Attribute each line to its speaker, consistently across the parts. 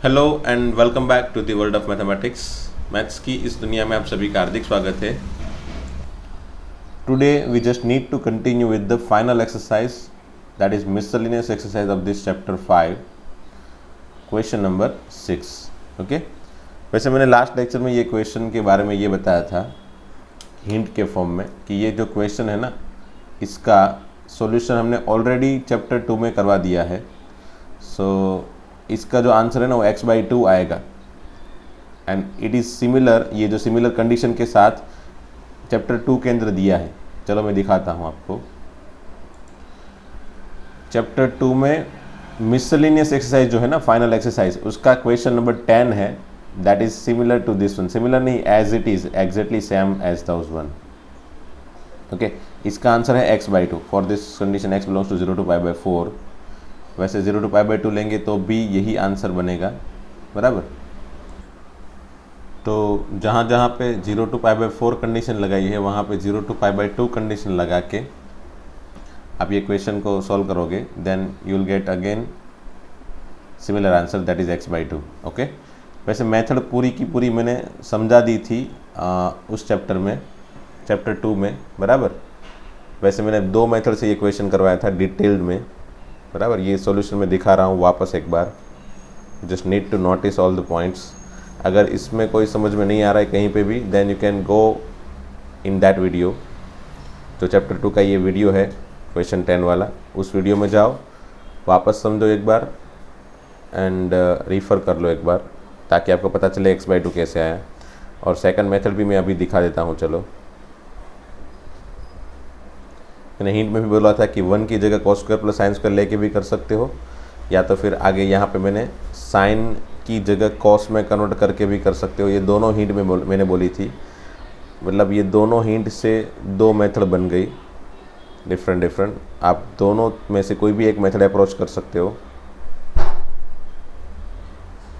Speaker 1: Hello and welcome back to the world of mathematics. Maths की इस दुनिया में आप सभी का हार्दिक स्वागत है। Today we just need to continue with the final exercise that is miscellaneous exercise of this chapter 5 question number 6। Okay, वैसे मैंने लास्ट लेक्चर में ये क्वेश्चन के बारे में ये बताया था हिंट के फॉर्म में कि ये जो क्वेश्चन है ना, इसका सॉल्यूशन हमने ऑलरेडी चैप्टर 2 में करवा दिया है। सो इसका जो आंसर है ना वो x/2 आएगा एंड इट इज़ सिमिलर, ये जो सिमिलर कंडीशन के साथ चैप्टर 2 के अंदर दिया है। चलो मैं दिखाता हूँ आपको। चैप्टर 2 में मिसलेनियस एक्सरसाइज जो है ना, फाइनल एक्सरसाइज, उसका क्वेश्चन नंबर 10 है that is similar to this one. Similar नहीं, as it is exactly same as those one. Okay, इसका आंसर है x/2 for this condition x belongs to 0 to π/4। वैसे 0 to π/2 लेंगे तो भी यही आंसर बनेगा, बराबर। तो जहाँ जहाँ पे 0 to π/4 कंडीशन लगाई है वहाँ पे 0 to π/2 कंडीशन लगा के आप ये क्वेश्चन को सॉल्व करोगे, then you will get again similar answer that is x/2। Okay, वैसे मेथड पूरी की पूरी मैंने समझा दी थी उस चैप्टर में, चैप्टर 2 में, बराबर। वैसे मैंने 2 मेथड से ये क्वेश्चन करवाया था डिटेल्ड में, बराबर। ये सॉल्यूशन मैं दिखा रहा हूँ वापस एक बार, just need to notice all the points. अगर इसमें कोई समझ में नहीं आ रहा है कहीं पे भी, then you can go in that video. तो चैप्टर 2 का ये वीडियो है क्वेश्चन 10 वाला, उस वीडियो में जाओ, वापस समझो एक बार एंड रिफ़र कर लो एक बार, ताकि आपको पता चले x/2 कैसे आया। और सेकंड मेथड भी मैं अभी दिखा देता हूँ। चलो, मैंने हिंट में भी बोला था कि 1 की जगह cos² + sin² लेके भी कर सकते हो, या तो फिर आगे यहाँ पे मैंने साइन की जगह कॉस में कन्वर्ट करके भी कर सकते हो। ये दोनों हिंट में मैंने बोली थी, मतलब ये दोनों हिंट से 2 मेथड बन गई डिफरेंट। आप दोनों में से कोई भी एक मेथड अप्रोच कर सकते हो,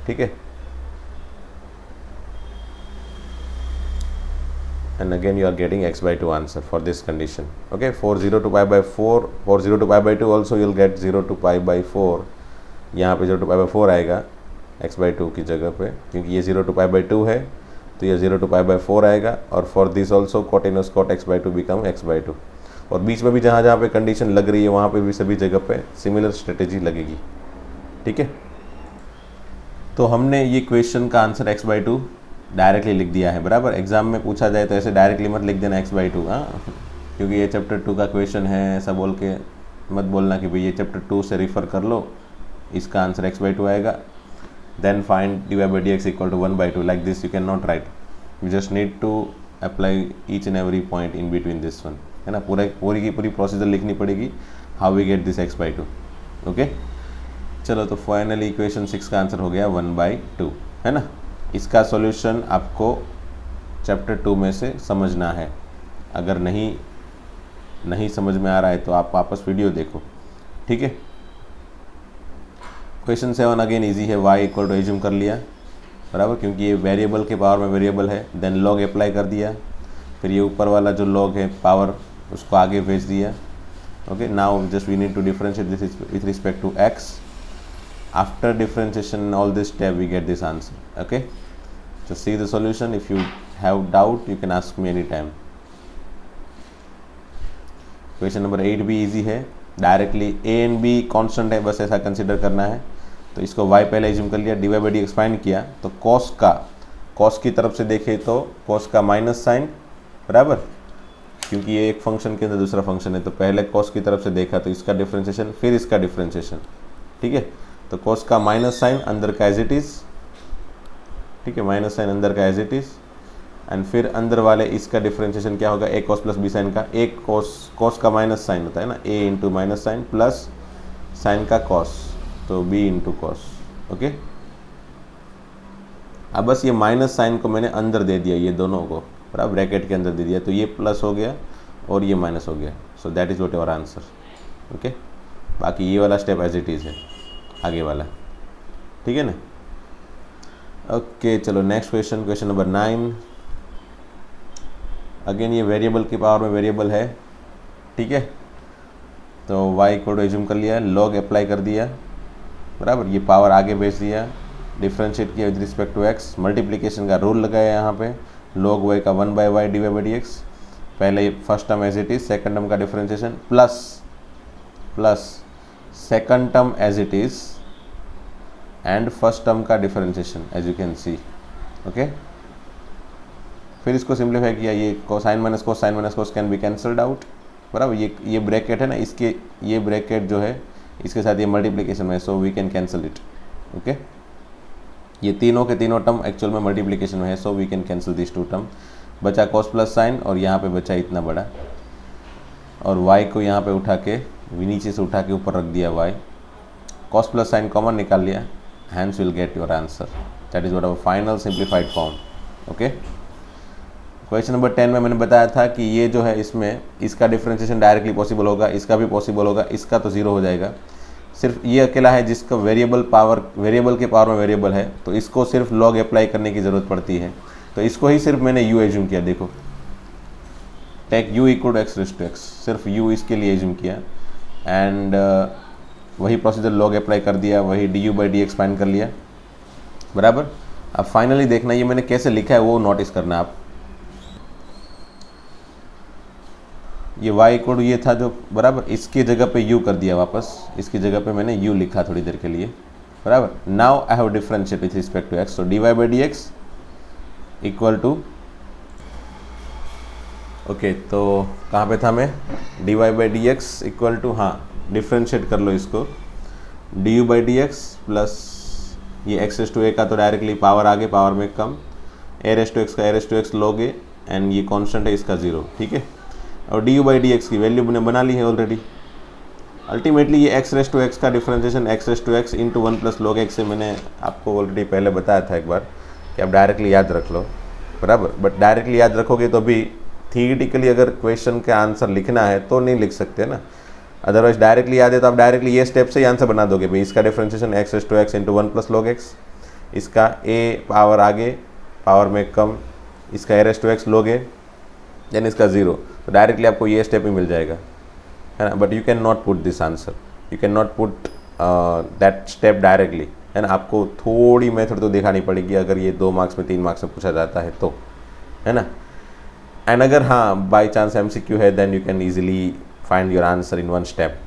Speaker 1: ठीक है। and again you are getting x/2 answer for this condition. Okay, for 0 to π/4, for 0 to π/2 also you will get 0 to π/4। यहाँ पे 0 to π/4 आएगा x/2 की जगह पे, क्योंकि ये 0 to π/2 है तो ये 0 to π/4 आएगा। और for this also cot inverse cot x/2 become x/2। और बीच में भी जहाँ जहाँ पे कंडीशन लग रही है वहाँ पे भी सभी जगह पे सिमिलर स्ट्रेटेजी लगेगी, ठीक है। तो हमने ये क्वेश्चन का आंसर x/2 डायरेक्टली लिख दिया है, बराबर। एग्जाम में पूछा जाए तो ऐसे डायरेक्टली मत लिख देना x/2, हाँ, क्योंकि ये चैप्टर 2 का क्वेश्चन है, ऐसा बोल के मत बोलना कि भाई ये चैप्टर 2 से रिफ़र कर लो, इसका आंसर x/2 आएगा। Then find dy/dx = 1/2, like this you can not write. You just need to apply each and every point in between this one, है ना। पूरी की पूरी प्रोसीजर लिखनी पड़ेगी, how we get this x/2। Okay, चलो, तो फाइनली इक्वेशन 6 का आंसर हो गया 1/2, है ना। इसका सॉल्यूशन आपको चैप्टर 2 में से समझना है। अगर नहीं समझ में आ रहा है तो आप वापस वीडियो देखो, ठीक है। क्वेश्चन 7 अगेन इजी है, y = एज्यूम कर लिया, बराबर, क्योंकि ये वेरिएबल के पावर में वेरिएबल है। देन लॉग अप्लाई कर दिया, फिर ये ऊपर वाला जो लॉग है पावर उसको आगे भेज दिया। Okay, now just we need to differentiate this with respect to x। After differentiation all this step we get this answer। okay, so see the solution. If you have doubt you can ask me anytime। Question number 8 भी easy है, directly a and b constant है, बस ऐसा consider करना है। तो इसको y पहले एज्यूम कर लिया, dy/dx फाइंड किया, तो cos की तरफ से देखे तो cos का माइनस साइन, बराबर, क्योंकि ये एक फंक्शन के अंदर दूसरा फंक्शन है, तो पहले cos की तरफ से देखा तो इसका डिफ्रेंशिएशन, फिर इसका डिफ्रेंशिएशन, ठीक है। तो cos का माइनस साइन अंदर का एज इट इज़, ठीक है, माइनस साइन अंदर का एज इट इज़, एंड फिर अंदर वाले इसका डिफरेंशिएशन क्या होगा, a cos + b साइन का। एक cos का माइनस साइन होता है ना, a × minus sine plus sine का cos, तो b × cos। ओके, अब बस ये माइनस साइन को मैंने अंदर दे दिया, ये दोनों को बराबर ब्रैकेट के अंदर दे दिया, तो ये प्लस हो गया और ये माइनस हो गया। So that is what our answer. Okay, बाकी ये वाला स्टेप एज इट इज़ है, आगे वाला, ठीक है ना। ओके, चलो next question, question number 9। Again ये वेरिएबल की पावर में वेरिएबल है, ठीक है। तो y को एज्यूम कर लिया, लॉग अप्लाई कर दिया, बराबर, ये पावर आगे भेज दिया, डिफ्रेंशिएट किया with respect to x, multiplication का रूल लगाया यहाँ पे, log y का 1 by y divide by d x, पहले first term as it is, second term का differentiation plus second term as it is and first term का differentiation as you can see. Okay, फिर इसको simplify किया, ये cosine minus cos can be cancelled out, बराबर। ये bracket है ना, इसके ये ब्रैकेट जो है इसके साथ ये मल्टीप्लिकेशन में, so we can cancel it. Okay, ये तीनों के तीनों टर्म एक्चुअल में मल्टीप्लिकेशन में है, so we can cancel this two term. बचा कॉस प्लस साइन और यहाँ पे बचा इतना बड़ा, और y को यहाँ पे उठा के नीचे से उठा के ऊपर रख दिया y, cos plus sine common निकाल लिया, hence will get your answer, that is what our final simplified form. Okay, question number 10 में मैंने बताया था कि ये जो है इसमें इसका डिफरेंशिएशन डायरेक्टली पॉसिबल होगा, इसका भी पॉसिबल होगा, इसका तो जीरो हो जाएगा। सिर्फ ये अकेला है जिसका वेरिएबल के पावर में वेरिएबल है, तो इसको सिर्फ लॉग अप्लाई करने की ज़रूरत पड़ती है, तो इसको ही सिर्फ मैंने u एज्यूम किया। देखो, take u equal to x raise to x, सिर्फ u इसके लिए एज्यूम किया, एंड वही प्रोसीजर लॉग अप्लाई कर दिया, वही du by d x find कर लिया, बराबर। अब फाइनली देखना ये मैंने कैसे लिखा है वो नोटिस करना आप। ये y इक्वल टू ये था जो, बराबर, इसकी जगह पे u कर दिया वापस, इसकी जगह पे मैंने u लिखा थोड़ी देर के लिए, बराबर। Now I have differentiate with respect to x, so dy by d x equal to, okay, तो कहाँ पे था मैं, dy by d x equal to, हाँ डिफरेंशिएट कर लो इसको, du by d x plus ये x रेज़ टू a का तो डायरेक्टली पावर आगे, पावर में कम, a रेज़ टू x का a raise to x log a, and ये कांस्टेंट है इसका 0, ठीक है। और du बाई डी एक्स की वैल्यू मैंने बना ली है ऑलरेडी। अल्टीमेटली ये x रेज़ टू x का differentiation x raise to x into 1 plus log x से मैंने आपको ऑलरेडी पहले बताया था एक बार कि आप डायरेक्टली याद रख लो, बराबर। बट डायरेक्टली याद रखोगे तो भी थियोरेटिकली अगर क्वेश्चन का आंसर लिखना है तो नहीं लिख सकते ना, अदरवाइज डायरेक्टली याद है तो आप डायरेक्टली ये स्टेप से ही आंसर बना दोगे भाई। इसका differentiation x raise to x into 1 plus log x, इसका a पावर आगे, पावर में कम, इसका a raise to x log a, then इसका 0, तो डायरेक्टली आपको ये स्टेप ही मिल जाएगा, है ना। But you can not put this answer, you can not put that step directly, है ना। आपको थोड़ी मेथड तो दिखानी पड़ेगी अगर ये 2 मार्क्स में 3 मार्क्स में पूछा जाता है तो, है ना। एंड अगर हाँ बाई चांस MCQ है then you can easily find your answer in 1 step,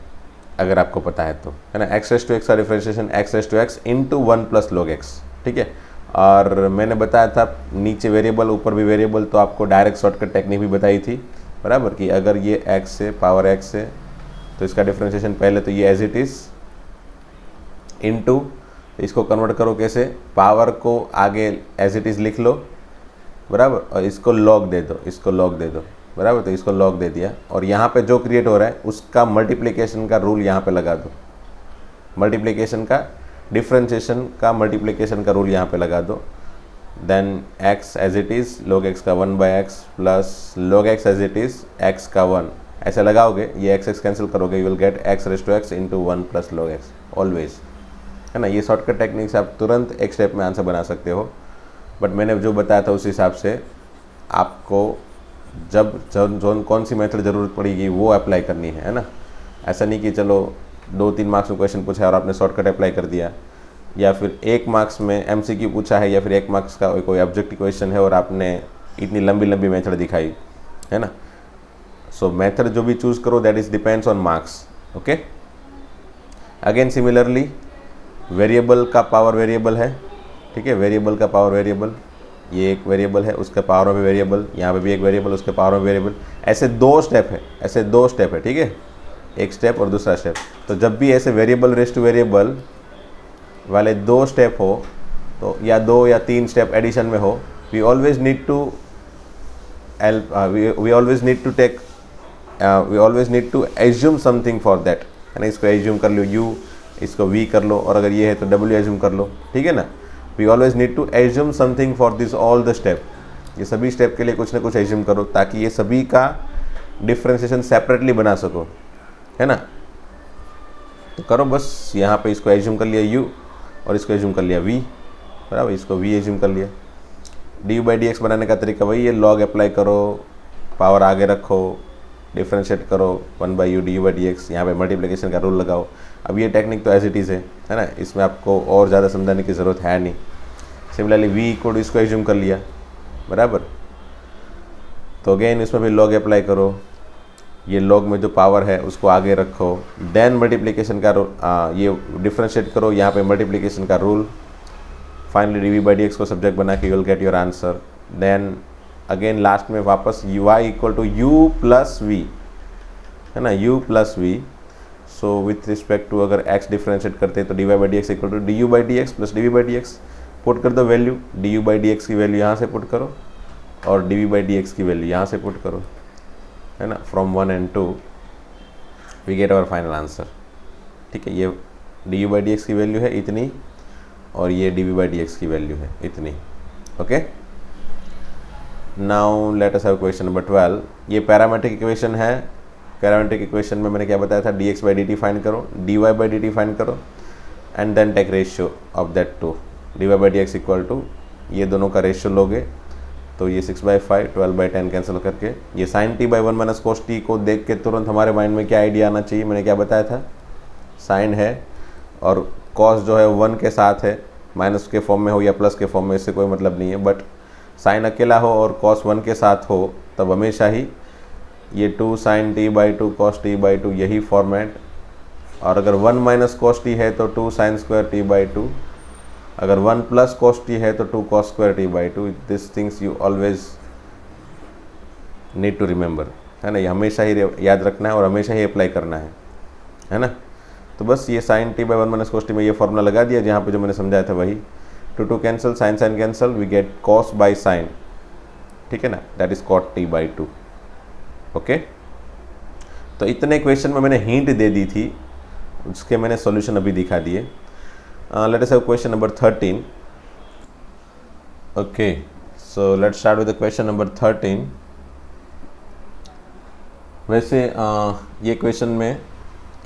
Speaker 1: अगर आपको पता है तो, है ना। x रेज़ टू x का differentiation x raise to x into 1 plus log x, ठीक है। और मैंने बताया था नीचे वेरिएबल ऊपर भी वेरिएबल, तो आपको डायरेक्ट शॉर्टकट टेक्निक भी बताई थी, बराबर, कि अगर ये x से पावर x है तो इसका डिफरेंशिएशन पहले तो ये एज इट इज़ इनटू, इसको कन्वर्ट करो कैसे, पावर को आगे एज इट इज़ लिख लो, बराबर, और इसको लॉग दे दो, इसको लॉग दे दो, बराबर। तो इसको लॉग दे दिया, और यहाँ पे जो क्रिएट हो रहा है उसका मल्टीप्लिकेशन का रूल यहाँ पे लगा दो, मल्टीप्लिकेशन का, डिफरेंशिएशन का मल्टीप्लिकेशन का रूल यहाँ पे लगा दो। Then x as it is log x का 1 by x plus log x as it is x का 1, ऐसे लगाओगे, ये x कैंसिल करोगे, you will get x raise to x into 1 plus log x always, है ना। ये शॉर्टकट टेक्निक से आप तुरंत एक स्टेप में आंसर बना सकते हो, बट मैंने जो बताया था उस हिसाब से आपको जब जो कौन सी मेथड ज़रूरत पड़ेगी वो अप्लाई करनी है ना। ऐसा नहीं कि चलो 2-3 मार्क्स में क्वेश्चन पूछा है और आपने शॉर्टकट अप्लाई कर दिया, या फिर 1 मार्क्स में MCQ पूछा है, या फिर 1 मार्क्स का कोई ऑब्जेक्टिव क्वेश्चन है और आपने इतनी लंबी लंबी मेथड दिखाई, है ना। सो मेथड जो भी चूज़ करो that is depends on marks, okay. Again similarly variable का पावर वेरिएबल है, ठीक है, वेरिएबल का पावर वेरिएबल, ये एक वेरिएबल है उसके पावर में वेरिएबल, यहाँ पे भी एक वेरिएबल उसके पावर में वेरिएबल, ऐसे 2 स्टेप है, ऐसे 2 स्टेप है, ठीक है, एक स्टेप और दूसरा स्टेप। तो जब भी ऐसे वेरिएबल रेज़ टू वेरिएबल वाले 2 स्टेप हो, तो या 2 या 3 स्टेप एडिशन में हो, we always need to assume something for that, है ना। इसको एज्यूम कर लो u, इसको v कर लो, और अगर ये है तो w एज्यूम कर लो, ठीक है ना। We always need to assume something for this all the step, ये सभी स्टेप के लिए कुछ ना कुछ एज्यूम करो ताकि ये सभी का डिफ्रेंशिएशन सेपरेटली बना सको, है ना। तो करो बस, यहाँ पे इसको एज्यूम कर लिया u और इसको एज्यूम कर लिया v, बराबर, इसको v एज्यूम कर लिया। du बाई डी एक्स बनाने का तरीका वही है, लॉग अप्लाई करो, पावर आगे रखो, डिफ्रेंशिएट करो 1/u/du/dx, यहाँ पे मल्टीप्लिकेशन का रूल लगाओ। अब ये टेक्निक तो एज इट इज़ है ना, इसमें आपको और ज़्यादा समझाने की ज़रूरत है नहीं। सिमिलरली v इक्वल टू इसको एज्यूम कर लिया, बराबर। तो अगेन इसमें भी लॉग अप्लाई करो, ये लॉग में जो पावर है उसको आगे रखो, देन मल्टीप्लिकेशन का ये डिफ्रेंशिएट करो, यहाँ पे मल्टीप्लिकेशन का रूल, फाइनली dv/dx को सब्जेक्ट बना के you will get your answer. Then again last में वापस y equal to u plus v, है ना, u plus v। So with respect to अगर x डिफ्रेंशिएट करते हैं तो dy/dx equal to du/dx plus dv/dx, put कर दो वैल्यू, du/dx की वैल्यू यहाँ से पुट करो और dv/dx की वैल्यू यहाँ से पुट करो, है ना। From 1 and 2 we get our final answer. ठीक है, ये du/dx की वैल्यू है इतनी और ये dv/dx की वैल्यू है इतनी। Okay, now let us have question number 12। ये पैरामेट्रिक इक्वेशन है। पैरामेट्रिक इक्वेशन में मैंने क्या बताया था, dx/dt फाइंड करो, dy/dt फाइंड करो and then take ratio of that two. dy/dx equal to ये दोनों का रेशियो लोगे तो ये 6/5 12/10 कैंसिल करके ये sin t/1 minus cos t को देख के तुरंत हमारे माइंड में क्या आइडिया आना चाहिए, मैंने क्या बताया था, साइन है और cos जो है 1 के साथ है, माइनस के फॉर्म में हो या प्लस के फॉर्म में, इससे कोई मतलब नहीं है। बट साइन अकेला हो और cos 1 के साथ हो तब हमेशा ही ये 2 sin t/2 cos t/2 यही फॉर्मेट, और अगर 1 माइनस cos t है तो 2 sin स्क्वायर t/2, अगर 1 प्लस cos t है तो 2 cos square t/2। This things you always need to remember, है ना, ये हमेशा ही याद रखना है और हमेशा ही अप्लाई करना है ना। तो बस ये sin t/1 minus cos t में ये फॉर्मूला लगा दिया, जहाँ पे जो मैंने समझाया था वही, 2 cancel, sin cancel, we get cos by sine, ठीक है ना, that is cot t/2। Okay, तो इतने क्वेश्चन में मैंने हिंट दे दी थी, उसके मैंने सॉल्यूशन अभी दिखा दिए। Let us have question number 13। Okay, so let's start with the question number 13। वैसे ये क्वेश्चन में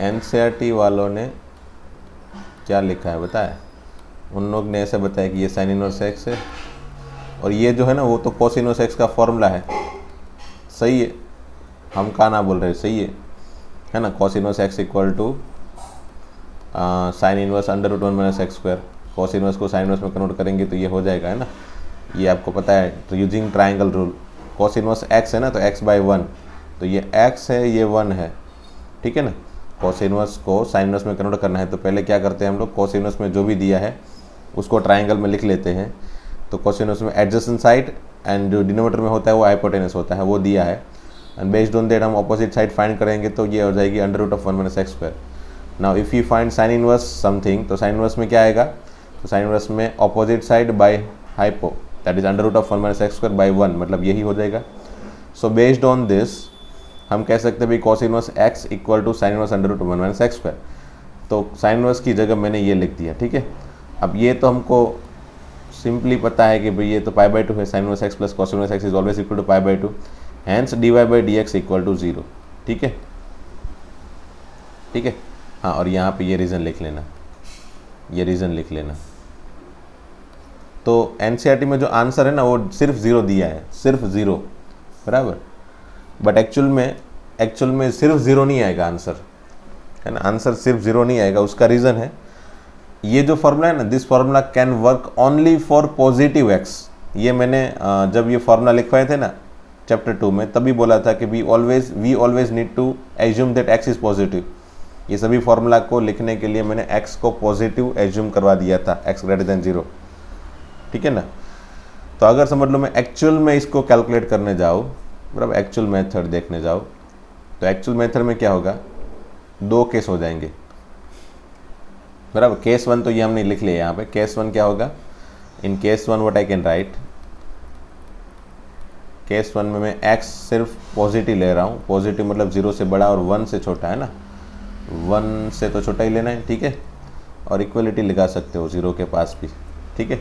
Speaker 1: NCERT वालों ने क्या लिखा है बताया, उन लोग ने ऐसे बताया कि ये साइन इनवर्स एक्स है और ये जो है ना वो तो cos इनवर्स एक्स का फॉर्मूला है। सही है, हम कहाँ ना बोल रहे, सही है ना। cos inverse x equal to sine inverse √1 minus x square. cos inverse को साइन इनवर्स में कन्वर्ट करेंगे तो ये हो जाएगा, है ना, ये आपको पता है। तो using triangle rule, cos inverse x है ना तो x/1, तो ये x है ये 1 है, ठीक है ना। cos इनवर्स को साइन इनवर्स में कन्वर्ट करना है तो पहले क्या करते हैं हम लोग, cos इनवर्स में जो भी दिया है उसको ट्राइंगल में लिख लेते हैं। तो cos इनवर्स में एडजेसेंट साइड एंड जो डिनोमिनेटर में होता है वो हाइपोटेनस होता है, वो दिया है, एंड बेस्ड ऑन दैट हम ऑपोजिट साइड फाइंड करेंगे तो ये हो जाएगी √1 minus x square. Now if you find sine inverse something, तो साइन इनवर्स में क्या आएगा, तो साइन इनवर्स में opposite side by hypo, that is √1 minus x square by 1, मतलब यही हो जाएगा। सो बेस्ड ऑन दिस हम कह सकते हैं भाई cos inverse x equal to sine inverse √1 minus x square. तो साइन इनवर्स की जगह मैंने ये लिख दिया, ठीक है। अब ये तो हमको सिंपली पता है कि भाई ये तो π/2 है, sine inverse x plus cos inverse x is always equal to π/2, hence dy/dx equal to 0, ठीक है, ठीक है। हाँ, और यहाँ पे ये रीज़न लिख लेना, ये रीज़न लिख लेना। तो NCERT में जो आंसर है ना वो सिर्फ 0 दिया है, सिर्फ 0, बराबर। बट एक्चुअल में सिर्फ 0 नहीं आएगा आंसर, है ना, आंसर सिर्फ 0 नहीं आएगा। उसका रीज़न है ये जो फॉर्मूला है ना, this formula can work only for positive x. ये मैंने जब ये फार्मूला लिखवाए थे ना चैप्टर 2 में तभी बोला था कि we always need to assume that x is positive. ये सभी फार्मूला को लिखने के लिए मैंने x को पॉजिटिव एज्यूम करवा दिया था, x ग्रेटर देन 0, ठीक है ना। तो अगर समझ लो मैं एक्चुअल में इसको कैलकुलेट करने जाऊँ, मतलब एक्चुअल मेथड देखने जाओ, तो एक्चुअल मेथड में क्या होगा, 2 केस हो जाएंगे, बराबर। केस 1 तो ये हमने लिख लिया यहाँ पे। केस 1 क्या होगा, in case 1 what I can write, case 1 में मैं x सिर्फ पॉजिटिव ले रहा हूँ, पॉजिटिव मतलब 0 से बड़ा और 1 से छोटा, है ना, 1 से तो छोटा ही लेना है, ठीक है, और इक्वलिटी लगा सकते हो 0 के पास भी, ठीक है।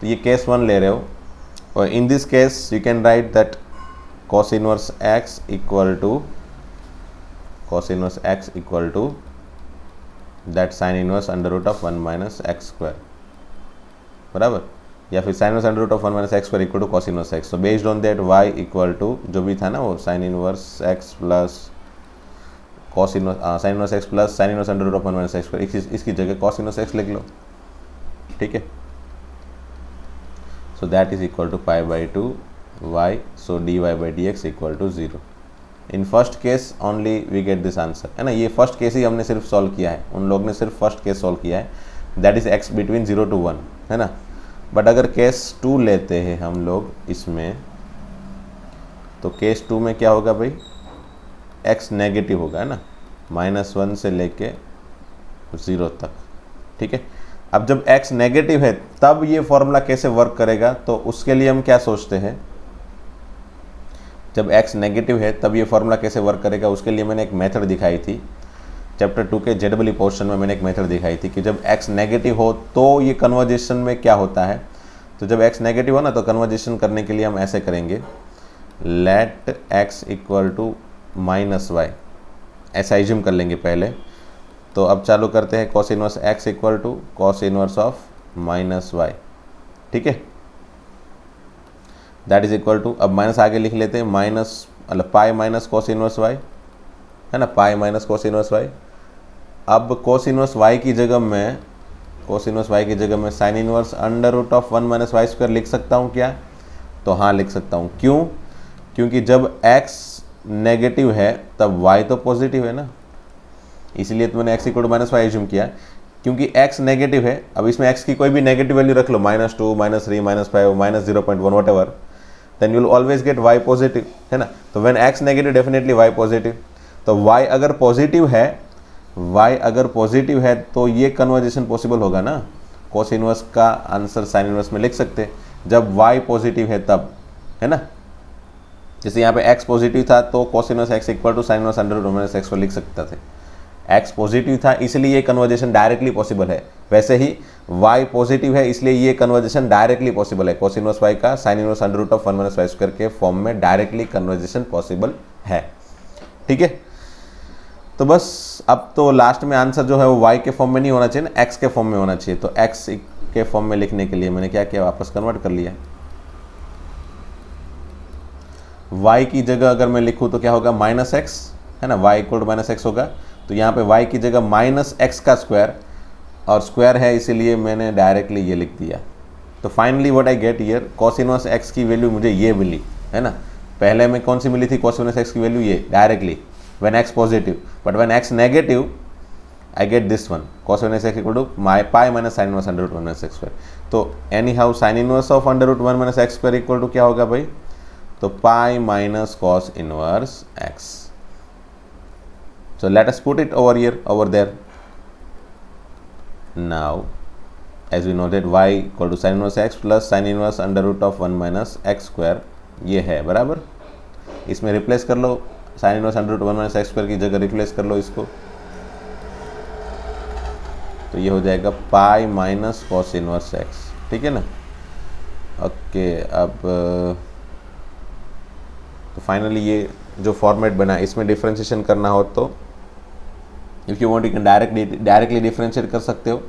Speaker 1: तो ये केस 1 ले रहे हो, और in this case you can write that cos inverse x equal to that sine inverse √1 minus x square, बराबर। या फिर sine inverse under root of 1 minus x square equal to cos inverse x. तो based on that y equal to जो भी था ना वो sine inverse x plus cos inverse sine inverse x plus sine inverse under root of 1 minus x square, इसकी जगह cos inverse x लिख लो, ठीक है। So that is equal to pi by 2 y, so dy by d x equal to 0। In first case only we get this answer, है ना। ये first case ही हमने सिर्फ सॉल्व किया है, उन लोग ने सिर्फ फर्स्ट केस सॉल्व किया है, that is x between 0 to 1, है ना। बट अगर केस 2 लेते हैं हम लोग इसमें, तो केस 2 में क्या होगा भाई, x नेगेटिव होगा, है ना, -1 से लेके 0 तक, ठीक है। अब जब x नेगेटिव है तब ये फॉर्मूला कैसे वर्क करेगा, तो उसके लिए हम क्या सोचते हैं, जब x नेगेटिव है तब ये फॉर्मूला कैसे वर्क करेगा, उसके लिए मैंने एक मेथड दिखाई थी चैप्टर 2 के जेडब्ल्यू पोर्शन में। मैंने एक मेथड दिखाई थी कि जब x नेगेटिव हो तो ये कन्वर्जेशन में क्या होता है। तो जब x नेगेटिव हो ना, तो कन्वर्जेशन करने के लिए हम ऐसे करेंगे, let x equal to -y, ऐसा एज्यूम कर लेंगे पहले। तो अब चालू करते हैं, cos inverse x equal to cos inverse of -y, ठीक है। दैट इज इक्वल टू, अब माइनस आगे लिख लेते हैं, माइनस मतलब pi minus cos inverse y, है ना, pi minus cos inverse y। अब कॉस इनवर्स y की जगह में sine inverse under root of 1 minus y square लिख सकता हूँ क्या, तो हाँ लिख सकता हूँ। क्यों, क्योंकि जब x नेगेटिव है तब y तो पॉजिटिव है ना, इसलिए तो मैंने x equal to minus y assume किया, क्योंकि x नेगेटिव है। अब इसमें x की कोई भी नेगेटिव वैल्यू रख लो, -2, -3, -5, -0.1 whatever, then you will always get y positive, है ना। तो when x negative definitely y positive. तो y अगर पॉजिटिव है तो ये कन्वर्जेशन पॉसिबल होगा ना, कॉस इनवर्स का आंसर साइन इनवर्स में लिख सकते जब y पॉजिटिव है तब, है ना। जैसे यहाँ पे x पॉजिटिव था तो cos inverse x equal to sine inverse under root minus x को लिख सकते थे। x पॉजिटिव था इसलिए ये कन्वर्जेशन डायरेक्टली पॉसिबल है, वैसे ही y पॉजिटिव है इसलिए ये कन्वर्जेशन डायरेक्टली पॉसिबल है। कॉस इनवर्स y का sine inverse under root of 1 minus y square के फॉर्म में डायरेक्टली कन्वर्जेशन पॉसिबल है, ठीक है। तो बस अब तो लास्ट में आंसर जो है वो y के फॉर्म में नहीं होना चाहिए ना, x के फॉर्म में होना चाहिए। तो x के फॉर्म में लिखने के लिए मैंने क्या किया, वापस कन्वर्ट कर लिया। y की जगह अगर मैं लिखूँ तो क्या होगा, -x, है ना, y इक्वल टू -x होगा। तो यहाँ पे y की जगह -x का स्क्वायर, और स्क्वायर है इसीलिए मैंने डायरेक्टली ये लिख दिया। तो finally what I get here, cos inverse x की वैल्यू मुझे ये मिली, है ना। पहले में कौन सी मिली थी, कॉस इनवर्स x की वैल्यू ये directly when x positive, but when x negative I get this one, cos inverse x equal to pi minus sin inverse under root 1 minus x square। तो anyhow sin inverse of under root 1 minus x square equal to क्या होगा भाई, तो pi minus cos inverse x। So let us put it over here, over there। Now as we know that y equal to sin inverse x plus sin inverse under root of 1 minus x square, ये है बराबर। इसमें replace कर लो, sine inverse under root 1 minus x square की जगह replace कर लो इसको, तो ये हो जाएगा पाई माइनस कॉस इनवर्स एक्स, ठीक है ना। ओके, अब तो फाइनली ये जो फॉर्मेट बना इसमें डिफरेंशिएशन करना हो तो if you want you can directly differentiate कर सकते हो,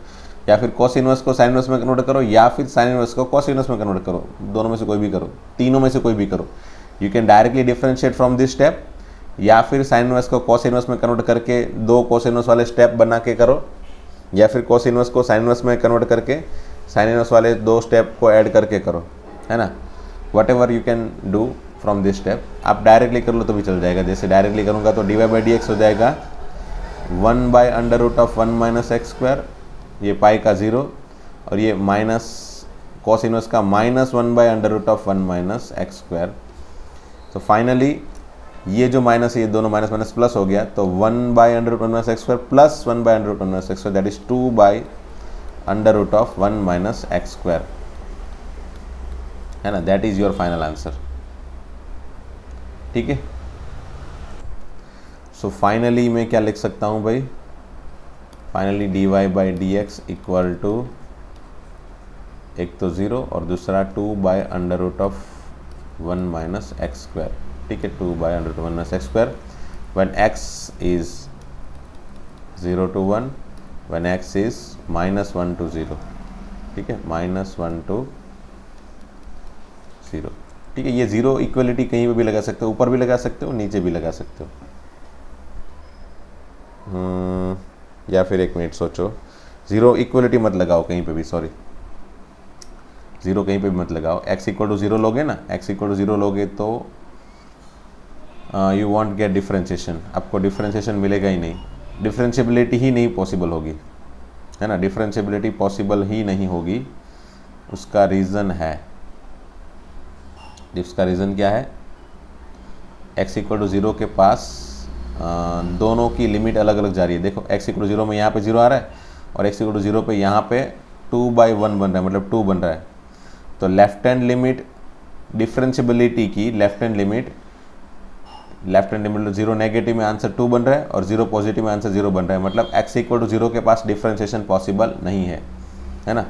Speaker 1: या फिर कॉस इनवर्स को साइन इनवर्स में कन्वर्ट करो, या फिर साइन इनवर्स को कॉस इनवर्स में कन्वर्ट करो, दोनों में से कोई भी करो, तीनों में से कोई भी करो। You can directly differentiate from this step, या फिर साइन इनवर्स को कॉस इनवर्स में कन्वर्ट करके दो कॉस इनवर्स वाले स्टेप बना के करो, या फिर कॉस इनवर्स को साइन इनवर्स में कन्वर्ट करके साइन इनवर्स वाले दो स्टेप को ऐड करके करो, है ना। What ever you can do from this step, आप डायरेक्टली कर लो तो भी चल जाएगा। जैसे डायरेक्टली करूँगा तो d y by d x हो जाएगा 1 by under root of 1 minus x square, ये पाई का 0, और ये माइनस कॉस इनवर्स का -1 by under root of 1 minus x square. तो फाइनली ये जो माइनस है ये दोनों माइनस माइनस प्लस हो गया, तो 1 by under root 1 minus x square plus 1 by under root 1 minus x square, that is 2 by under root of 1 minus x square, है ना। That is your final answer, ठीक है। सो फाइनली मैं क्या लिख सकता हूँ भाई, finally d y by d x equal to, एक तो 0 और दूसरा 2 by under root of 1 minus x square, ठीक है, 2 by under root 1 minus x square when x is 0 to 1, when x is -1 to 0, ठीक है, -1 to 0। ठीक है, ये ज़ीरो इक्वलिटी कहीं पे भी लगा सकते हो, ऊपर भी लगा सकते हो, नीचे भी लगा सकते हो। या फिर एक मिनट सोचो, ज़ीरो इक्वलिटी मत लगाओ कहीं पे भी, सॉरी, ज़ीरो कहीं पे भी मत लगाओ। x इक्वल टू 0 लोगे ना, x इक्वल टू 0 लोगे तो यू वॉन्ट गेट डिफ्रेंशिएशन, आपको डिफ्रेंशिएशन मिलेगा ही नहीं, डिफ्रेंशिएबिलिटी ही नहीं पॉसिबल होगी, है ना, डिफ्रेंशिएबिलिटी पॉसिबल ही नहीं होगी। उसका रीज़न है, इसका रीज़न क्या है, x इक्वल टू 0 के पास दोनों की लिमिट अलग अलग जा रही है। देखो x इक्वल टू 0 में यहाँ पे 0 आ रहा है और x इक्वल टू 0 पे यहाँ पे 2/1 बन रहा है, मतलब 2 बन रहा है। तो लेफ्ट हैंड लिमिट डिफरेंशिएबिलिटी की, लेफ्ट हैंड लिमिट 0 नेगेटिव में आंसर 2 बन रहा है और 0 पॉजिटिव में आंसर 0 बन रहा है, मतलब x इक्वल टू 0 के पास डिफरेंशिएशन पॉसिबल नहीं है ना।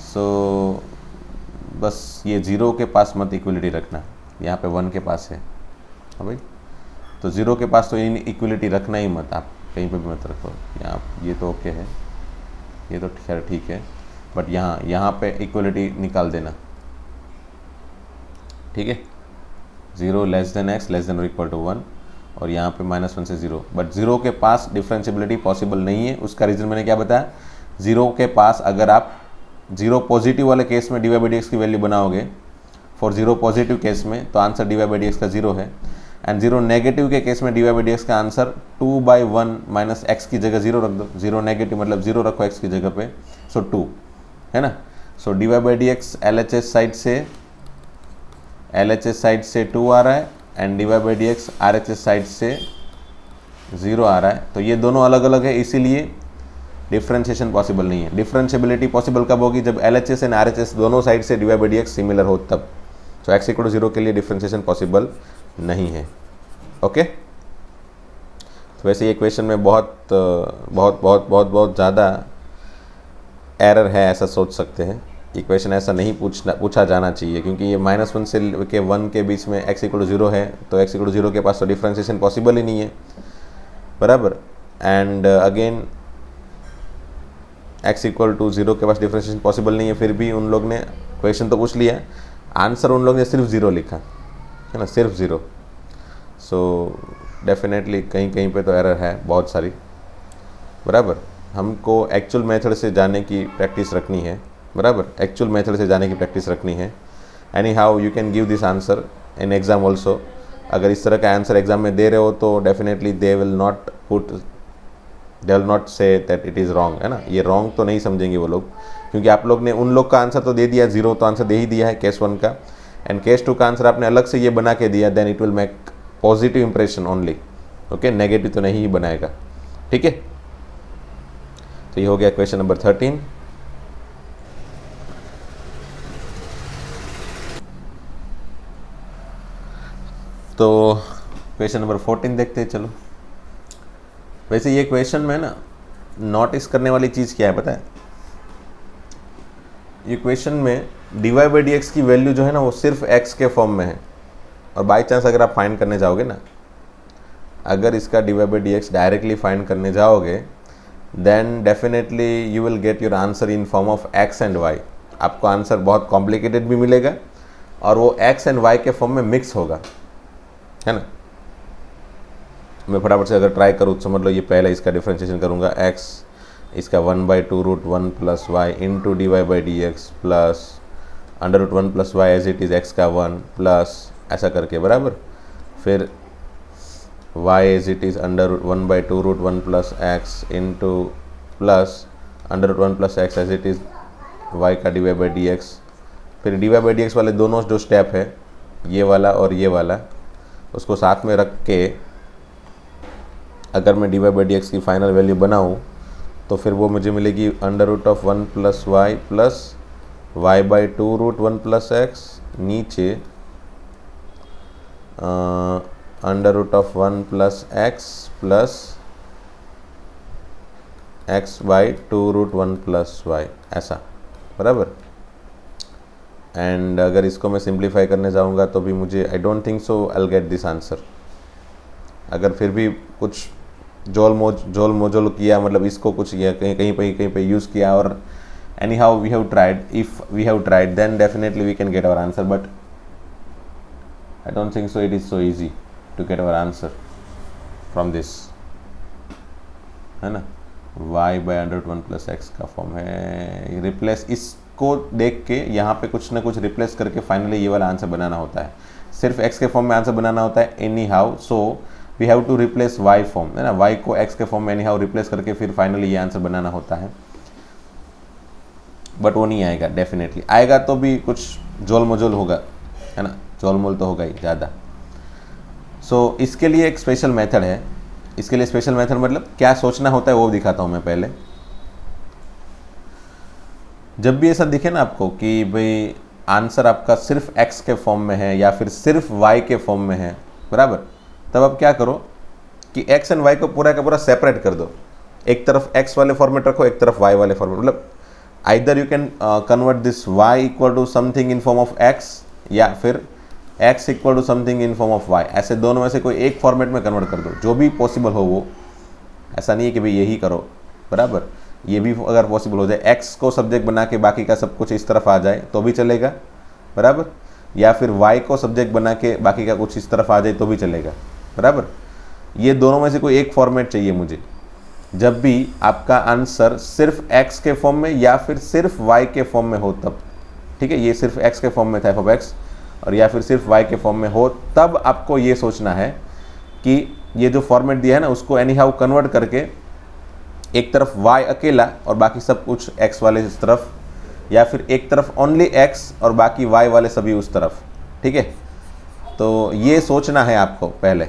Speaker 1: सो बस ये 0 के पास मत इक्वलिटी रखना, यहाँ पे 1 के पास है। हाँ भाई, तो 0 के पास तो इन इक्वलिटी रखना ही मत, आप कहीं पे भी मत रखो। यहाँ ये तो ओके है, ये तो खैर ठीक है, बट यहाँ पे इक्वलिटी निकाल देना, ठीक है। 0 less than x less than और इक्वल टू 1 और यहाँ पे -1 से 0, बट 0 के पास डिफरेंशिएबिलिटी पॉसिबल नहीं है। उसका रीज़न मैंने क्या बताया, 0 के पास अगर आप 0 पॉजिटिव वाले केस में dy/dx की वैल्यू बनाओगे, फॉर 0 पॉजिटिव केस में तो आंसर dy/dx का 0 है, एंड 0 नेगेटिव के केस में dy/dx का आंसर 2/1 माइनस x की जगह 0 रख दो, 0 नेगेटिव मतलब 0 रखो x की जगह पे, सो 2 है ना। सो dy/dx LHS साइड से 2 आ रहा है एंड dy/dx RHS साइड से 0 आ रहा है, तो ये दोनों अलग अलग है, इसीलिए डिफरेंशिएशन पॉसिबल नहीं है। डिफरेंशिएबिलिटी पॉसिबल कब होगी, जब LHS एंड RHS दोनों साइड से dy/dx सिमिलर हो तब। तो x इक्वल टू 0 के लिए डिफरेंशिएशन पॉसिबल नहीं है। ओके, तो वैसे ये क्वेश्चन में बहुत बहुत बहुत बहुत बहुत ज़्यादा एरर है, ऐसा सोच सकते हैं। ये क्वेश्चन ऐसा नहीं पूछा जाना चाहिए, क्योंकि ये -1 से के 1 के बीच में x इक्वल टू 0 है, तो x इक्वल टू 0 के पास तो डिफरेंशिएशन पॉसिबल ही नहीं है, बराबर। And again x equal to 0 के पास डिफरेंशिएशन पॉसिबल नहीं है, फिर भी उन लोग ने क्वेश्चन तो पूछ लिया, आंसर उन लोग ने सिर्फ 0 लिखा है ना, सिर्फ 0। सो डेफिनेटली कहीं कहीं पे तो एरर है बहुत सारी, बराबर। हमको एक्चुअल मेथड से जाने की प्रैक्टिस रखनी है, बराबर, एक्चुअल मेथड से जाने की प्रैक्टिस रखनी है। Any how you can give this answer in exam also. अगर इस तरह का आंसर एग्ज़ाम में दे रहे हो तो definitely they will not say that it is wrong, है ना। ये रॉन्ग तो नहीं समझेंगे वो लोग, क्योंकि आप लोग ने उन लोग का आंसर तो दे दिया, 0 तो आंसर दे ही दिया है केस 1 का, एंड केस 2 का आंसर आपने अलग से ये बना के दिया, then it will make positive impression only, okay, negative तो नहीं ही बनाएगा, ठीक है। तो ये हो गया क्वेश्चन नंबर 13। तो क्वेश्चन नंबर 14 देखते हैं, चलो। वैसे ये क्वेश्चन में ना नोटिस करने वाली चीज़ क्या है पता है, ये क्वेश्चन में dy/dx की वैल्यू जो है ना वो सिर्फ x के फॉर्म में है, और बाय चांस अगर आप फाइंड करने जाओगे ना, अगर इसका dy/dx डायरेक्टली फाइंड करने जाओगे, then definitely you will get your answer in form of x and y। आपको आंसर बहुत कॉम्प्लिकेटेड भी मिलेगा और वो x एंड y के फॉर्म में मिक्स होगा, है ना। मैं फटाफट से अगर ट्राई करूँ, समझ लो ये पहले इसका डिफरेंशिएशन करूँगा, x इसका 1/2√1 plus y into dy/dx plus √1 plus y as it is x का 1 प्लस ऐसा करके, बराबर। फिर y as it is √1/2√1 plus x into plus √1 plus x as it is y का dy/dx। फिर dy/dx वाले दोनों जो स्टेप है, ये वाला और ये वाला, उसको साथ में रख के अगर मैं dy/dx की फाइनल वैल्यू बनाऊँ तो फिर वो मुझे मिलेगी √1 plus y plus y/2√1 plus x, नीचे √1 plus x plus x/2√1 plus y, ऐसा, बराबर। एंड अगर इसको मैं सिंप्लीफाई करने जाऊंगा तो भी मुझे I don't think so I will get this answer. अगर फिर भी कुछ जोल मोजोल किया, मतलब इसको कुछ कहीं पे यूज़ किया, और anyhow we have tried, if we have tried then definitely we can get our answer, but I don't think so it is so easy to get our answer from this, है ना। y by √1 plus x का form है। Replace, इसको देख के यहाँ पे कुछ ना कुछ रिप्लेस करके फाइनली ये वाला आंसर बनाना होता है। सिर्फ x के फॉर्म में आंसर बनाना होता है anyhow, so we have to replace y form, है ना। y को x के फॉर्म में एनी हाउ रिप्लेस करके फिर फाइनली ये आंसर बनाना होता है। बट वो नहीं आएगा, डेफिनेटली आएगा तो भी कुछ जोल मजोल होगा, है ना, जोल मोल तो होगा ही ज़्यादा। सो इसके लिए एक स्पेशल मेथड है। इसके लिए स्पेशल मेथड मतलब क्या सोचना होता है वो दिखाता हूँ मैं पहले। जब भी ऐसा दिखे ना आपको कि भाई आंसर आपका सिर्फ x के फॉर्म में है या फिर सिर्फ y के फॉर्म में है, बराबर, तब आप क्या करो कि x एंड y को पूरा का पूरा सेपरेट कर दो। एक तरफ x वाले फॉर्मेट रखो, एक तरफ y वाले फॉर्मेट, मतलब either you can convert this y equal to something in form of x या फिर x equal to something in form of y, ऐसे दोनों में से कोई एक फॉर्मेट में कन्वर्ट कर दो, जो भी पॉसिबल हो वो। ऐसा नहीं है कि भाई यही करो, बराबर, ये भी अगर पॉसिबल हो जाए, x को सब्जेक्ट बना के बाकी का सब कुछ इस तरफ आ जाए तो भी चलेगा, बराबर, या फिर y को सब्जेक्ट बना के बाकी का कुछ इस तरफ आ जाए तो भी चलेगा, बराबर। ये दोनों में से कोई एक फॉर्मेट चाहिए मुझे। जब भी आपका आंसर सिर्फ x के फॉर्म में या फिर सिर्फ y के फॉर्म में हो तब, ठीक है, ये सिर्फ x के फॉर्म में था f(x) और या फिर सिर्फ y के फॉर्म में हो, तब आपको ये सोचना है कि ये जो फॉर्मेट दिया है ना उसको एनी हाउ कन्वर्ट करके एक तरफ y अकेला और बाकी सब कुछ x वाले इस तरफ, या फिर एक तरफ ओनली x और बाकी y वाले सभी उस तरफ, ठीक है। तो ये सोचना है आपको पहले,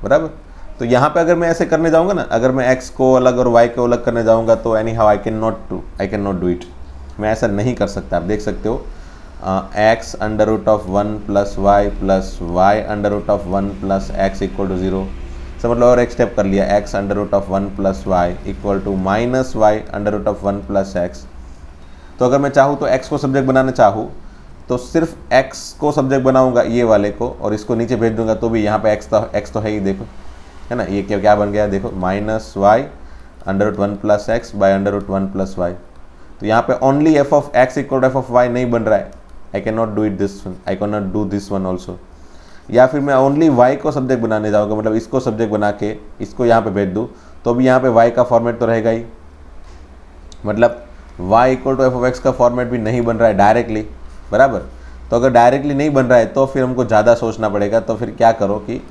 Speaker 1: बराबर। तो यहाँ पे अगर मैं ऐसे करने जाऊँगा ना, अगर मैं x को अलग और y को अलग करने जाऊँगा तो anyhow I can not do it, मैं ऐसा नहीं कर सकता। आप देख सकते हो x √1 + y + y √1 + x equal to 0। सब मतलब और एक स्टेप कर लिया, x √1 + y equal to -y √1 + x। तो अगर मैं चाहूँ तो x को सब्जेक्ट बनाना चाहूँ तो सिर्फ x को सब्जेक्ट बनाऊंगा ये वाले को और इसको नीचे भेज दूंगा तो भी यहाँ पे x तो है ही, देखो, है ना। ये क्या बन गया, देखो, -y √1 + x by √1 + y। तो यहाँ पे only f(x) equal to f(y) नहीं बन रहा है। I can not do this one also. या फिर मैं ओनली y को सब्जेक्ट बनाने जाऊँगा, मतलब इसको सब्जेक्ट बना के इसको यहाँ पे भेज दूँ तो भी यहाँ पे y का फॉर्मेट तो रहेगा ही, मतलब y इक्वल टू f(x) का फॉर्मेट भी नहीं बन रहा है डायरेक्टली, बराबर। तो अगर डायरेक्टली नहीं बन रहा है तो फिर हमको ज़्यादा सोचना पड़ेगा। तो फिर क्या करो कि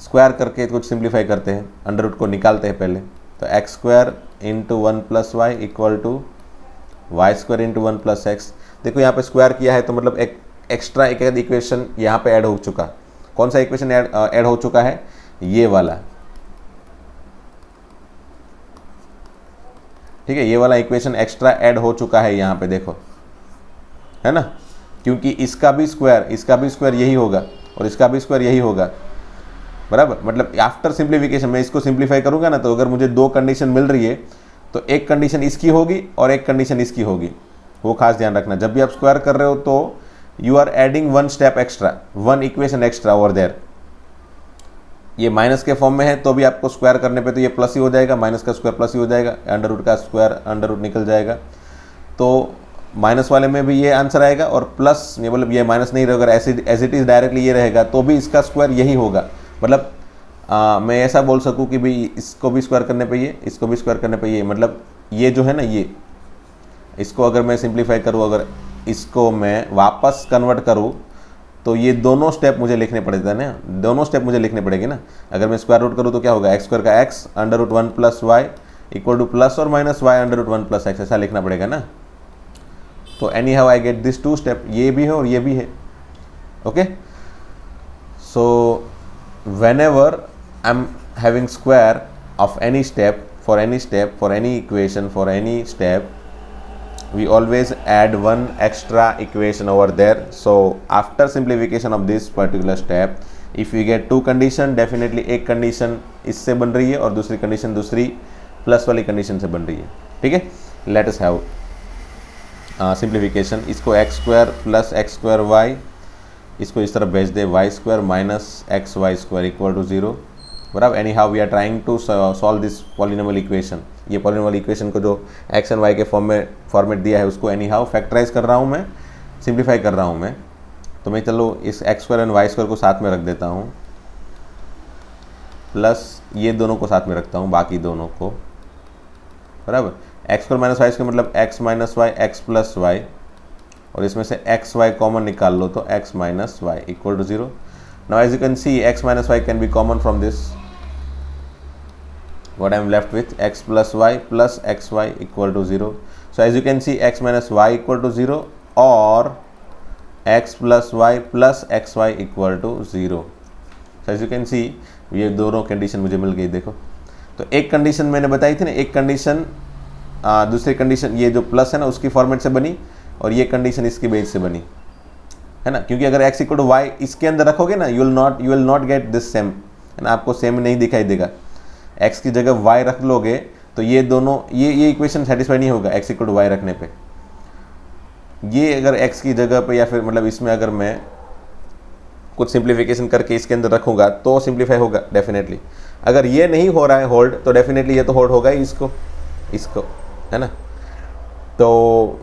Speaker 1: स्क्वायर करके कुछ सिंप्लीफाई करते हैं, अंडर रूट को निकालते हैं पहले। तो x² × 1 + y equal to y² × 1 + x। देखो यहाँ पे स्क्वायर किया है तो मतलब एक एक्स्ट्रा एक इक्वेशन यहाँ पे ऐड हो चुका। कौन सा इक्वेशन ऐड हो चुका है, ये वाला, ठीक है, ये वाला इक्वेशन एक्स्ट्रा ऐड हो चुका है यहाँ पे, देखो, है ना, क्योंकि इसका भी स्क्वायर यही होगा और इसका भी स्क्वायर यही होगा, बराबर। मतलब आफ्टर सिंप्लीफिकेशन मैं इसको सिंप्लीफाई करूँगा ना, तो अगर मुझे दो कंडीशन मिल रही है तो एक कंडीशन इसकी होगी और एक कंडीशन इसकी होगी, वो खास ध्यान रखना। जब भी आप स्क्वायर कर रहे हो तो you are adding one step extra, one equation extra over there. ये माइनस के फॉर्म में है तो भी आपको स्क्वायर करने पे तो ये प्लस ही हो जाएगा, माइनस का स्क्वायर प्लस ही हो जाएगा, अंडर रूट का स्क्वायर अंडर रूट निकल जाएगा। तो माइनस वाले में भी ये आंसर आएगा और प्लस, ये मतलब ये माइनस नहीं रहेगा, एज इट इज़ डायरेक्टली ये रहेगा तो भी इसका स्क्वायर यही होगा। मतलब मैं ऐसा बोल सकूँ कि भाई इसको भी स्क्वायर करने पे ये, इसको भी स्क्वायर करने पे ये, मतलब ये जो है ना, ये इसको अगर मैं सिंप्लीफाई करूँ, अगर इसको मैं वापस कन्वर्ट करूँ तो ये दोनों स्टेप मुझे लिखने पड़ेगा ना, दोनों स्टेप मुझे लिखने पड़ेगे ना। अगर मैं स्क्वायर रूट करूँ तो क्या होगा, x² का x √1 + y equal to plus और माइनस y √1 + x, ऐसा लिखना पड़ेगा ना। तो anyhow I get this two step, ये भी है और ये भी है, okay. So whenever I'm having square of any step, for any equation, for any step, we always add one extra equation over there. So after simplification of this particular step, if we get two condition, definitely एक condition इससे बन रही है और दूसरी condition दूसरी plus वाली condition से बन रही है, ठीक है। Let us have simplification। इसको x² + x² y, इसको इस तरफ भेज दे, y² - xy² इक्वल टू 0, बराबर। Anyhow we are trying to solve this polynomial equation. ये पॉलिनोमियल इक्वेशन को जो x एंड y के फॉर्मेट दिया है उसको एनी हाउ फैक्टराइज कर रहा हूँ मैं, सिंप्लीफाई कर रहा हूँ मैं, तो मैं चलो इस x square and y square को साथ में रख देता हूँ, प्लस ये दोनों को साथ में रखता हूँ, बाकी दोनों को, बराबर। X square minus y square मतलब x minus y x plus y, और इसमें से एक्स वाई कॉमन निकाल लो तो x minus y equal to 0। Now as you can see x minus y can be common from this, what I am left with x plus y plus xy equal to 0. So as you can see x minus y equal to 0 or x plus y plus xy equal to 0. So as you can see ये दोनों condition मुझे मिल गई। देखो तो एक condition मैंने बताई थी ना, एक कंडीशन दूसरी कंडीशन ये जो प्लस है ना उसकी फॉर्मेट से बनी, और ये कंडीशन इसकी बेस से बनी, है ना। क्योंकि अगर x इक्वल टू वाई इसके अंदर रखोगे ना, you will not get this same, है ना, आपको सेम नहीं दिखाई देगा। x की जगह y रख लोगे तो ये दोनों ये इक्वेशन सेटिस्फाई नहीं होगा x इक्वल टू वाई रखने पे। ये अगर x की जगह पे या फिर मतलब इसमें अगर मैं कुछ सिंप्लीफिकेशन करके इसके अंदर रखूँगा तो सिंप्लीफाई होगा डेफिनेटली। अगर ये नहीं हो रहा है होल्ड तो डेफिनेटली ये तो होल्ड होगा ही इसको, है ना। तो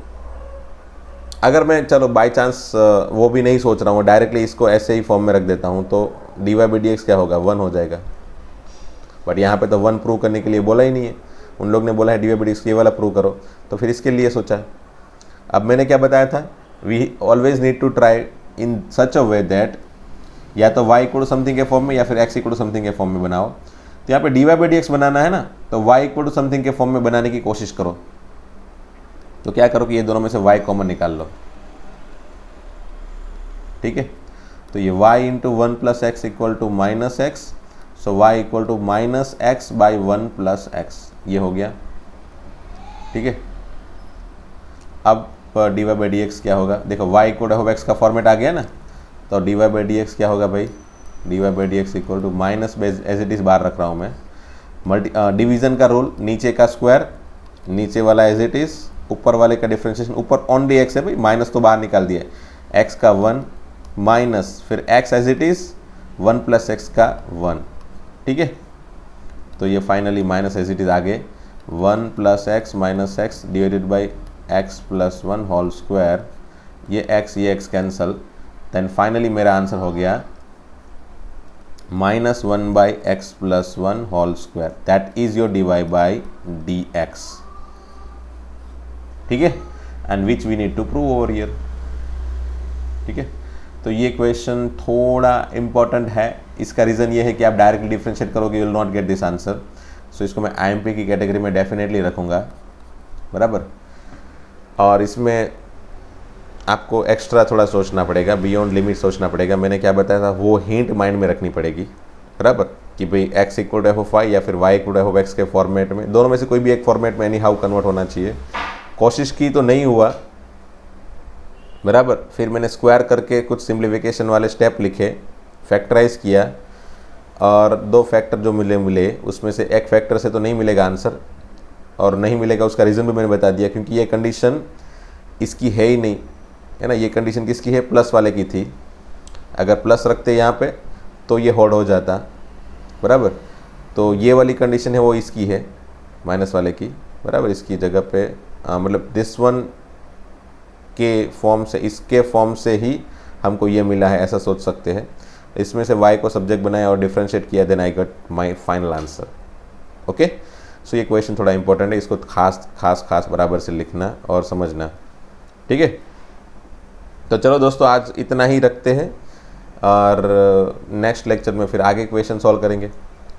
Speaker 1: अगर मैं चलो बाय चांस वो भी नहीं सोच रहा हूँ, डायरेक्टली इसको ऐसे ही फॉर्म में रख देता हूँ, तो dy बाई डी एक्स क्या होगा, 1 हो जाएगा। बट यहाँ पे तो 1 प्रूव करने के लिए बोला ही नहीं है, उन लोग ने बोला है dy बाई डी एक्स ये वाला प्रूव करो, तो फिर इसके लिए सोचा है। अब मैंने क्या बताया था, we always need to try in such a way that या तो y इक्वल टू समथिंग के फॉर्म में या फिर x इक्वल टू समथिंग के फॉर्म में बनाओ। तो यहाँ पे dy बाई डी एक्स बनाना है ना, तो y इक्वल टू समथिंग के फॉर्म में बनाने की कोशिश करो। तो क्या करो कि ये दोनों में से y कॉमन निकाल लो, ठीक है। तो ये y into 1 plus x equal to minus x, so y equal to minus x by 1 plus x, ये हो गया, ठीक है। अब dy बाई डी एक्स क्या होगा, देखो y इक्वल टू एक्स का फॉर्मेट आ गया ना, तो dy बाई डी एक्स क्या होगा भाई, dy by d x equal to minus as it is बाहर रख रहा हूँ मैं, डिवीज़न का रूल, नीचे का स्क्वायर नीचे वाला एज इट इज़, ऊपर वाले का डिफ्रेंशिएशन, ऊपर ओनली एक्स है भाई, माइनस तो बाहर निकाल दिया, एक्स का 1 माइनस फिर x as it is 1 plus x का 1, ठीक है। तो ये finally minus as it is आगे 1 plus x minus x divided by x plus 1 whole square, ये एक्स कैंसल, देन फाइनली मेरा आंसर हो गया minus 1 by x plus 1 whole square, that is your dy by d x, ठीक है, and which we need to prove over here, ठीक है। तो ये क्वेश्चन थोड़ा इम्पॉर्टेंट है, इसका रीज़न ये है कि आप डायरेक्टली डिफ्रेंशिएट करोगे you will not get this answer, so इसको मैं IMP की कैटेगरी में डेफिनेटली रखूँगा, बराबर। और इसमें आपको एक्स्ट्रा थोड़ा सोचना पड़ेगा, बियॉन्ड लिमिट सोचना पड़ेगा। मैंने क्या बताया था वो हिंट माइंड में रखनी पड़ेगी, बराबर, कि भाई x equal to f of y या फिर y equal to f of x के फॉर्मेट में, दोनों में से कोई भी एक फॉर्मेट में एनी हाउ कन्वर्ट होना चाहिए। कोशिश की तो नहीं हुआ, बराबर। फिर मैंने स्क्वायर करके कुछ सिंप्लीफिकेशन वाले स्टेप लिखे, फैक्टराइज किया, और 2 फैक्टर जो मिले उसमें से एक फैक्टर से तो नहीं मिलेगा आंसर, और नहीं मिलेगा उसका रीज़न भी मैंने बता दिया, क्योंकि ये कंडीशन इसकी है ही नहीं, है ना। ये कंडीशन किसकी है, प्लस वाले की थी। अगर प्लस रखते यहाँ पे तो ये होल्ड हो जाता, बराबर। तो ये वाली कंडीशन है वो इसकी है, माइनस वाले की, बराबर। इसकी जगह पे मतलब दिस वन के फॉर्म से, इसके फॉर्म से ही हमको ये मिला है, ऐसा सोच सकते हैं। इसमें से y को सब्जेक्ट बनाया और डिफ्रेंशिएट किया, then I got my final answer, okay. So ये क्वेश्चन थोड़ा इंपॉर्टेंट है, इसको खास बराबर से लिखना और समझना, ठीक है। तो चलो दोस्तों आज इतना ही रखते हैं, और नेक्स्ट लेक्चर में फिर आगे क्वेश्चन सॉल्व करेंगे,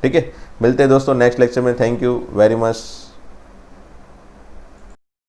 Speaker 1: ठीक है। मिलते हैं दोस्तों नेक्स्ट लेक्चर में। Thank you very much.